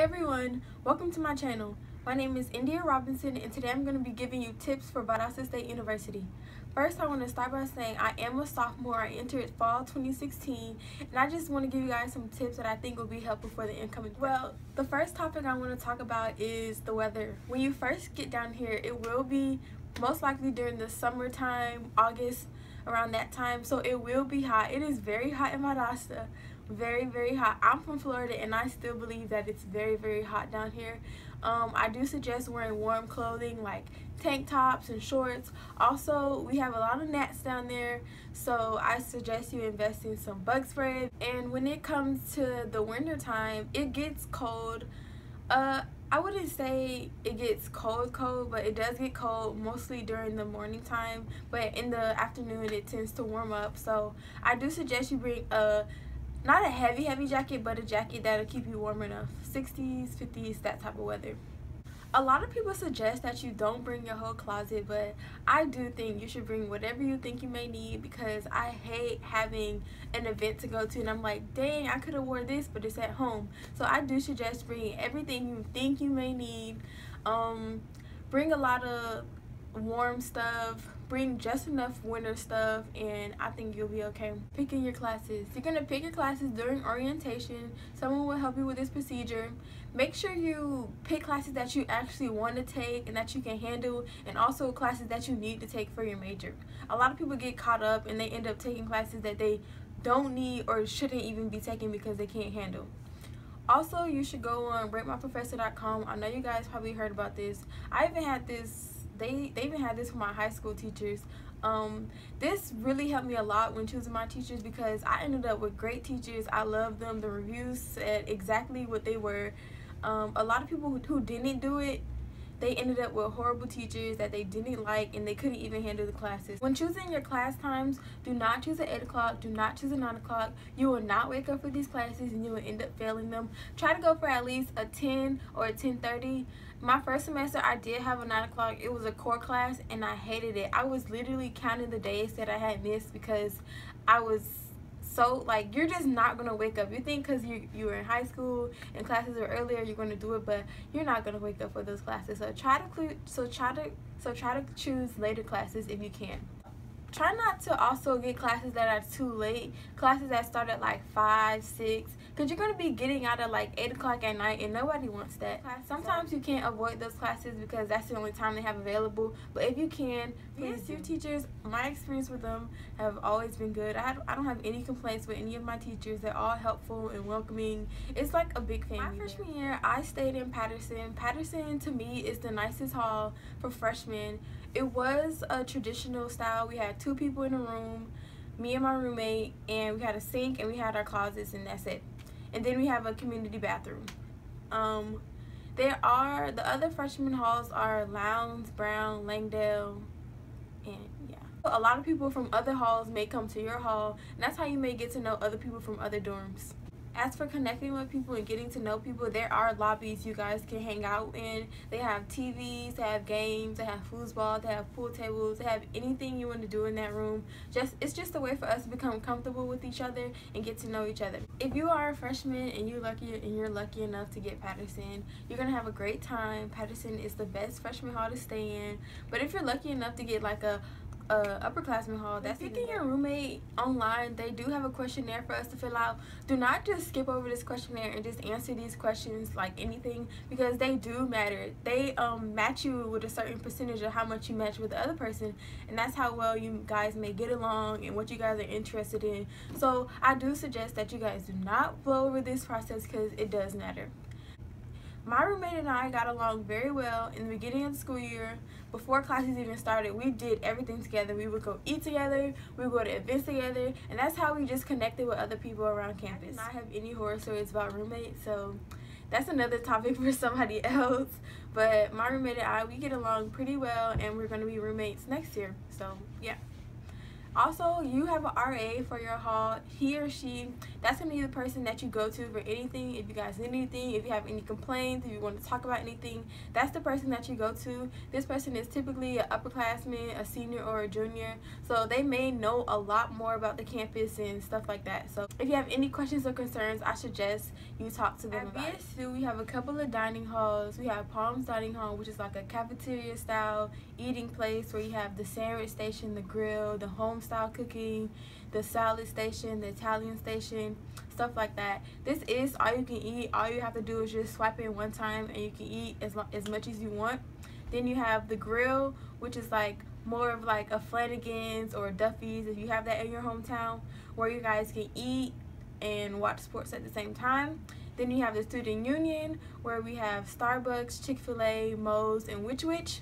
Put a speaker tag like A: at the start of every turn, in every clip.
A: everyone, welcome to my channel. My name is India Robinson and today I'm going to be giving you tips for Valdosta State University. First, I want to start by saying I am a sophomore. I entered fall 2016 and I just want to give you guys some tips that I think will be helpful for the incoming. Well, the first topic I want to talk about is the weather. When you first get down here, it will be most likely during the summertime, August, around that time, so it will be hot. It is very hot in Valdosta. Very hot. I'm from Florida and I still believe that it's very hot down here. I do suggest wearing warm clothing like tank tops and shorts. Also, we have a lot of gnats down there, so I suggest you invest in some bug spray. And when it comes to the winter time, it gets cold. I wouldn't say it gets cold, but it does get cold mostly during the morning time, but in the afternoon it tends to warm up. So I do suggest you bring not a heavy jacket, but a jacket that'll keep you warm enough. 60s, 50s, that type of weather. A lot of people suggest that you don't bring your whole closet, but I do think you should bring whatever you think you may need, because I hate having an event to go to and I'm like, dang, I could have wore this, but it's at home. So I do suggest bringing everything you think you may need. Bring a lot of warm stuff, bring just enough winter stuff, and I think you'll be okay. Picking your classes. You're going to pick your classes during orientation. Someone will help you with this procedure. Make sure you pick classes that you actually want to take and that you can handle, and also classes that you need to take for your major. A lot of people get caught up and they end up taking classes that they don't need or shouldn't even be taking because they can't handle. Also, you should go on ratemyprofessor.com. I know you guys probably heard about this. I even had this. They even had this for my high school teachers. This really helped me a lot when choosing my teachers, because I ended up with great teachers. I loved them. The reviews said exactly what they were. A lot of people who didn't do it, they ended up with horrible teachers that they didn't like, and they couldn't even handle the classes. When choosing your class times, do not choose at 8 o'clock, do not choose at 9 o'clock. You will not wake up for these classes and you will end up failing them. Try to go for at least a 10 or a 10:30. My first semester, I did have a 9 o'clock. It was a core class and I hated it. I was literally counting the days that I had missed because I was so, like, you're just not gonna wake up. You think because you were in high school and classes are earlier, you're gonna do it, but you're not gonna wake up for those classes. So try to choose later classes if you can. Try not to also get classes that are too late, classes that start at like 5, 6, because you're going to be getting out at like 8 o'clock at night and nobody wants that. Sometimes you can't avoid those classes because that's the only time they have available, but if you can, please. Your teachers, my experience with them have always been good. I don't have any complaints with any of my teachers. They're all helpful and welcoming. It's like a big family. My freshman year, I stayed in Patterson. Patterson to me is the nicest hall for freshmen. It was a traditional style. We had 2 people in a room, me and my roommate, and we had a sink and we had our closets, and that's it. And then we have a community bathroom. The other freshman halls are Lowndes, Brown, Langdale, and yeah. A lot of people from other halls may come to your hall, and that's how you may get to know other people from other dorms. As for connecting with people and getting to know people, there are lobbies you guys can hang out in. They have TVs, they have games, they have foosball, they have pool tables, they have anything you want to do in that room. It's just a way for us to become comfortable with each other and get to know each other. If you are a freshman and you're lucky enough to get Patterson, you're gonna have a great time. Patterson is the best freshman hall to stay in. But if you're lucky enough to get like a upperclassman hall, that's picking your roommate online. They do have a questionnaire for us to fill out. Do not just skip over this questionnaire and just answer these questions like anything, because they do matter. They match you with a certain percentage of how much you match with the other person, and that's how well you guys may get along and what you guys are interested in. So I do suggest that you guys do not blow over this process because it does matter. My roommate and I got along very well in the beginning of the school year. Before classes even started, we did everything together. We would go eat together, we would go to events together, and that's how we just connected with other people around campus. I did not have any horror stories about roommates, so that's another topic for somebody else. But my roommate and I, we get along pretty well, and we're going to be roommates next year, so yeah. Also, you have an RA for your hall. He or she, that's going to be the person that you go to for anything. If you guys need anything, if you have any complaints, if you want to talk about anything, that's the person that you go to. This person is typically an upperclassman, a senior, or a junior. So they may know a lot more about the campus and stuff like that. So if you have any questions or concerns, I suggest you talk to them about it. At VSU, we have a couple of dining halls. We have Palms Dining Hall, which is like a cafeteria style eating place where you have the sandwich station, the grill, the home style cooking, the salad station, the Italian station, stuff like that. This is all you can eat. All you have to do is just swipe in one time and you can eat as much as you want. Then you have the grill, which is like more of like a Flanagan's or a Duffy's, if you have that in your hometown, where you guys can eat and watch sports at the same time. Then you have the Student Union, where we have Starbucks, Chick-fil-A, Moe's, and Which Wich.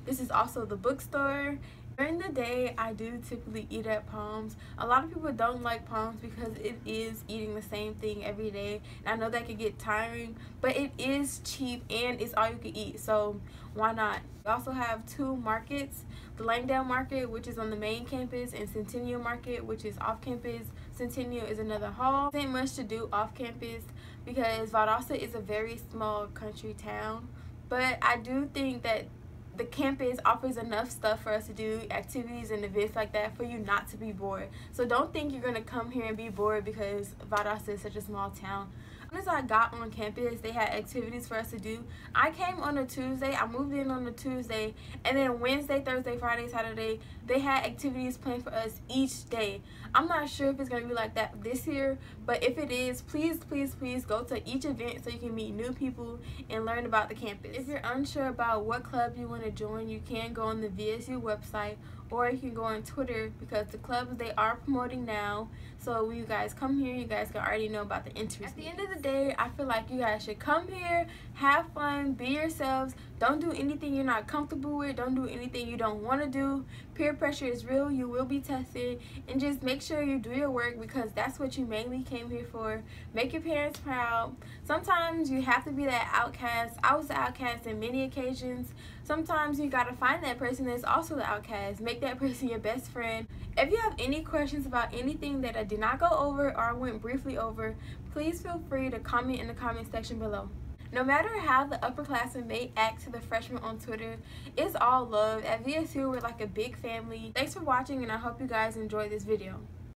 A: This is also the bookstore. During the day, I do typically eat at Palms. A lot of people don't like Palms because it is eating the same thing every day. And I know that could get tiring, but it is cheap and it's all you can eat, so why not? We also have two markets, the Langdale Market, which is on the main campus, and Centennial Market, which is off campus. Centennial is another hall. There ain't much to do off campus because Valdosta is a very small country town, but I do think that the campus offers enough stuff for us to do, activities and events like that, for you not to be bored. So don't think you're gonna come here and be bored because Valdosta is such a small town. As soon as I got on campus, they had activities for us to do. I came on a Tuesday, I moved in on a Tuesday, and then Wednesday, Thursday, Friday, Saturday, they had activities planned for us each day. I'm not sure if it's going to be like that this year, but if it is, please, please, please go to each event so you can meet new people and learn about the campus. If you're unsure about what club you want to join, you can go on the VSU website, or you can go on Twitter, because the clubs, they are promoting now. So when you guys come here, you guys can already know about the interviews. At the end of the day, I feel like you guys should come here, have fun, be yourselves. Don't do anything you're not comfortable with. Don't do anything you don't want to do. Peer pressure is real. You will be tested. And just make sure you do your work, because that's what you mainly came here for. Make your parents proud. Sometimes you have to be that outcast. I was the outcast in many occasions. Sometimes you gotta find that person that's also the outcast. Make that person your best friend. If you have any questions about anything that I did not go over or I went briefly over, please feel free to comment in the comment section below. No matter how the upperclassmen may act to the freshmen on Twitter, it's all love. At VSU, we're like a big family. Thanks for watching, and I hope you guys enjoyed this video.